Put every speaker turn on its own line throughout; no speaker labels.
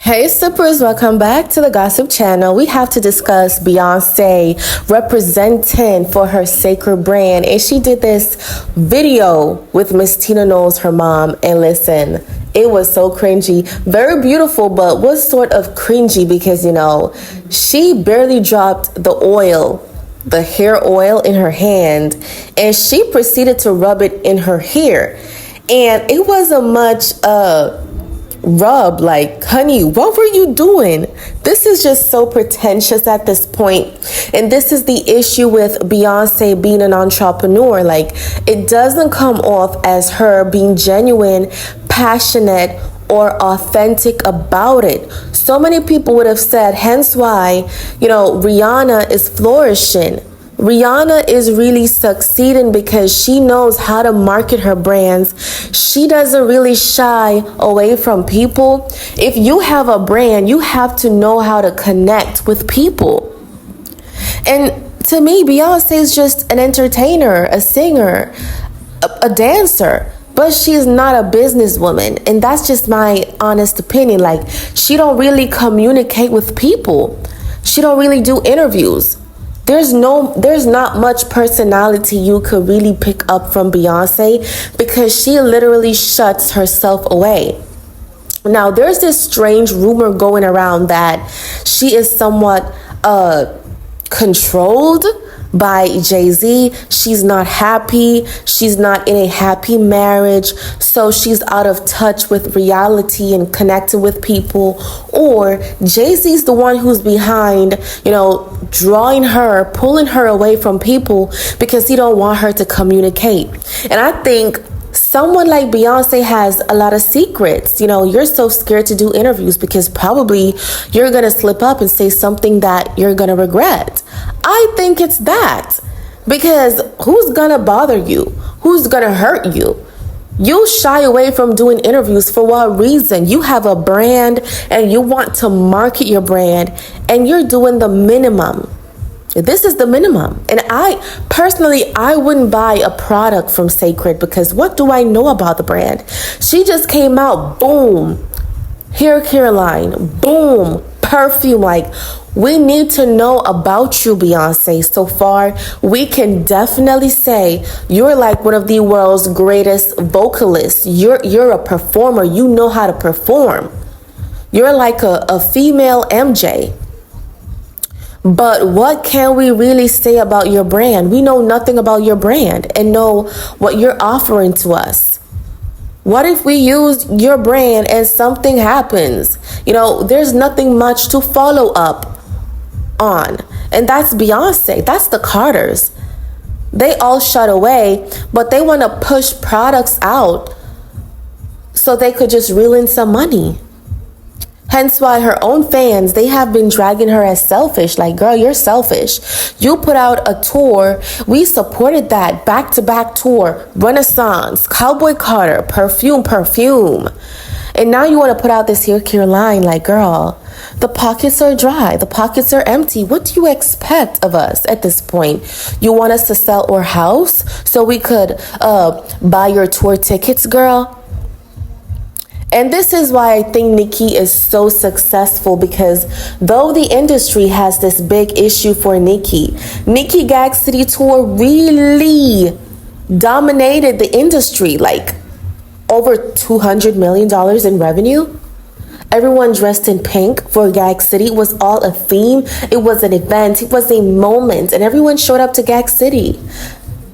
Hey sippers, welcome back to the Gossip Channel. We have to discuss Beyoncé representing for her Cecred brand. And she did this video with Miss Tina Knowles, her mom. And listen, it was so cringy. Very beautiful, but was sort of cringy because, she barely dropped the hair oil in her hand. And she proceeded to rub it in her hair. And it wasn't much, rub, like, honey, what were you doing? This is just so pretentious at this point. And this is the issue with Beyonce being an entrepreneur. Like, it doesn't come off as her being genuine, passionate, or authentic about it. So many people would have said, hence why, Rihanna is flourishing. Rihanna is really succeeding because she knows how to market her brands. She doesn't really shy away from people. If you have a brand, you have to know how to connect with people. And to me, Beyonce is just an entertainer, a singer, a dancer. But she's not a businesswoman. And that's just my honest opinion. Like, she don't really communicate with people. She don't really do interviews. There's not much personality you could really pick up from Beyonce because she literally shuts herself away. Now, there's this strange rumor going around that she is somewhat controlled by Jay-Z. She's not happy. She's not in a happy marriage. So she's out of touch with reality and connecting with people. Or Jay-Z's the one who's behind, drawing her, pulling her away from people because he don't want her to communicate. And I think someone like Beyonce has a lot of secrets. You're so scared to do interviews because probably you're going to slip up and say something that you're going to regret. I think it's that. Because who's going to bother you? Who's going to hurt you? You shy away from doing interviews for what reason? You have a brand and you want to market your brand and you're doing the minimum. This is the minimum. And I wouldn't buy a product from Cecred because what do I know about the brand? She just came out, boom, hair care line, boom, perfume. Like, we need to know about you, Beyonce. So far, we can definitely say you're like one of the world's greatest vocalists. You're a performer. You know how to perform. You're like a female MJ. But what can we really say about your brand? We know nothing about your brand and know what you're offering to us. What if we use your brand and something happens? There's nothing much to follow up on. And that's Beyonce. That's the Carters. They all shut away, but they want to push products out so they could just reel in some money. Hence why her own fans, they have been dragging her as selfish. Like, girl, you're selfish. You put out a tour. We supported that back-to-back tour. Renaissance, Cowboy Carter, perfume. And now you want to put out this hair care line. Like, girl, the pockets are dry. The pockets are empty. What do you expect of us at this point? You want us to sell our house so we could buy your tour tickets, girl? And this is why I think Nicki is so successful, because though the industry has this big issue for Nicki Gag City Tour really dominated the industry, like over $200 million in revenue. Everyone dressed in pink for Gag City. It was all a theme. It was an event. It was a moment. And everyone showed up to Gag City.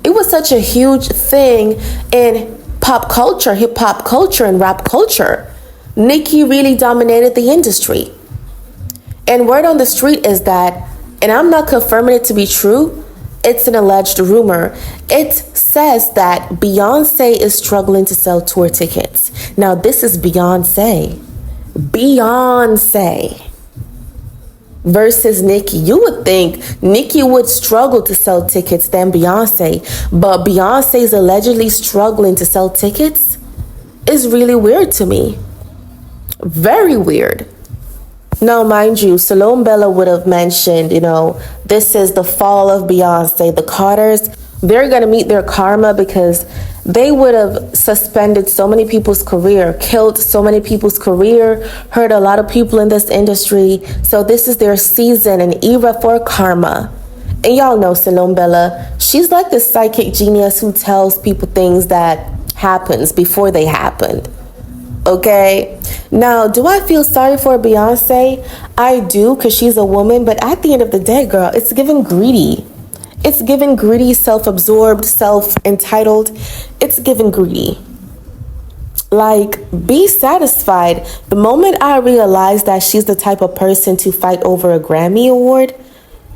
It was such a huge thing in pop culture, hip hop culture, and rap culture. Nicki really dominated the industry. And word on the street is that, and I'm not confirming it to be true, it's an alleged rumor. It says that Beyonce is struggling to sell tour tickets. Now, this is Beyonce versus Nicki. You would think Nicki would struggle to sell tickets than Beyonce, but Beyonce's allegedly struggling to sell tickets is really weird to me. Very weird. Now, mind you, Salome Bella would have mentioned, this is the fall of Beyonce. The Carters, they're going to meet their karma because they would have suspended so many people's career, killed so many people's career, hurt a lot of people in this industry. So this is their season and era for karma. And y'all know Salome Bella, she's like this psychic genius who tells people things that happens before they happened. Okay, now do I feel sorry for Beyonce? I do, because she's a woman, but at the end of the day, girl, it's given greedy. It's given greedy, self-absorbed, self-entitled. It's given greedy. Like, be satisfied. The moment I realized that she's the type of person to fight over a Grammy Award,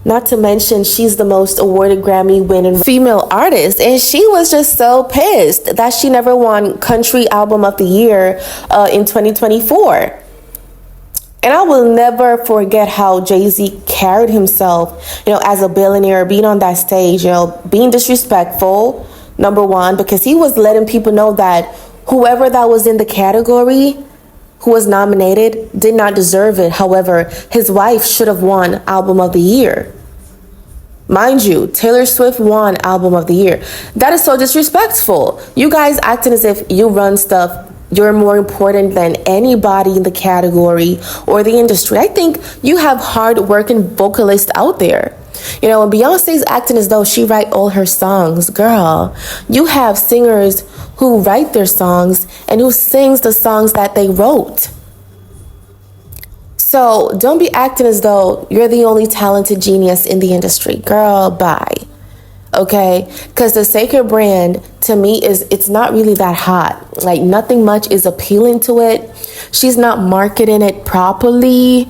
not to mention she's the most awarded Grammy winning female artist, and she was just so pissed that she never won Country Album of the Year in 2024. And I will never forget how Jay-Z carried himself, as a billionaire, being on that stage, being disrespectful, number one, because he was letting people know that whoever that was in the category who was nominated did not deserve it. However, his wife should have won Album of the Year. Mind you, Taylor Swift won Album of the Year. That is so disrespectful. You guys acting as if you run stuff, you're more important than anybody in the category or the industry. I think you have hard-working vocalists out there. And Beyonce's acting as though she write all her songs. Girl, you have singers who write their songs and who sings the songs that they wrote. So don't be acting as though you're the only talented genius in the industry. Girl, bye. Okay? Because the Cecred brand, to me, it's not really that hot. Like, nothing much is appealing to it. She's not marketing it properly.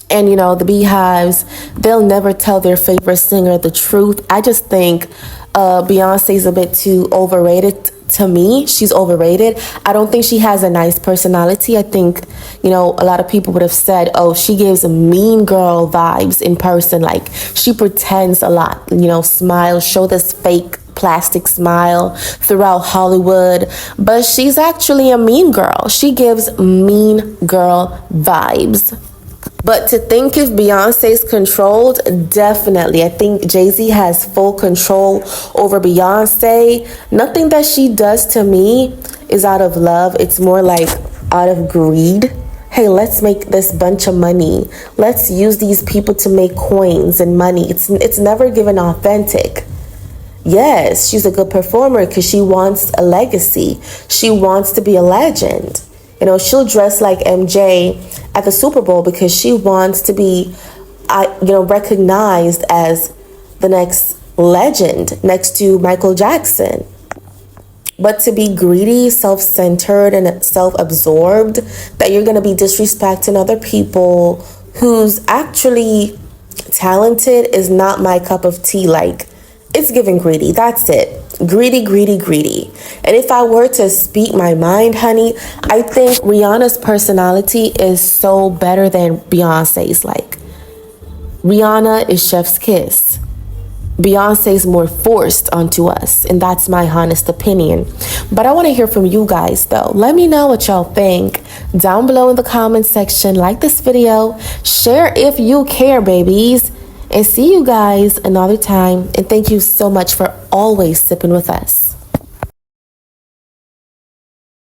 And, the Beehives, they'll never tell their favorite singer the truth. I just think Beyonce's a bit too overrated. To me, she's overrated. I don't think she has a nice personality. I think, a lot of people would have said, oh, she gives mean girl vibes in person. Like, she pretends a lot, smile, show this fake plastic smile throughout Hollywood. But she's actually a mean girl. She gives mean girl vibes. But to think if Beyonce's controlled, definitely. I think Jay-Z has full control over Beyonce. Nothing that she does to me is out of love. It's more like out of greed. Hey, let's make this bunch of money. Let's use these people to make coins and money. It's never given authentic. Yes, she's a good performer because she wants a legacy. She wants to be a legend. She'll dress like MJ at the Super Bowl because she wants to be, recognized as the next legend next to Michael Jackson. But to be greedy, self-centered, and self-absorbed, that you're going to be disrespecting other people who's actually talented is not my cup of tea. Like, it's giving greedy. That's it. Greedy, greedy, greedy. And if I were to speak my mind, honey, I think Rihanna's personality is so better than Beyonce's. Like, Rihanna is chef's kiss. Beyonce's more forced onto us, and that's my honest opinion. But I want to hear from you guys, though. Let me know what y'all think down below in the comment section. Like this video, share if you care, babies. And see you guys another time. And thank you so much for always sipping with us.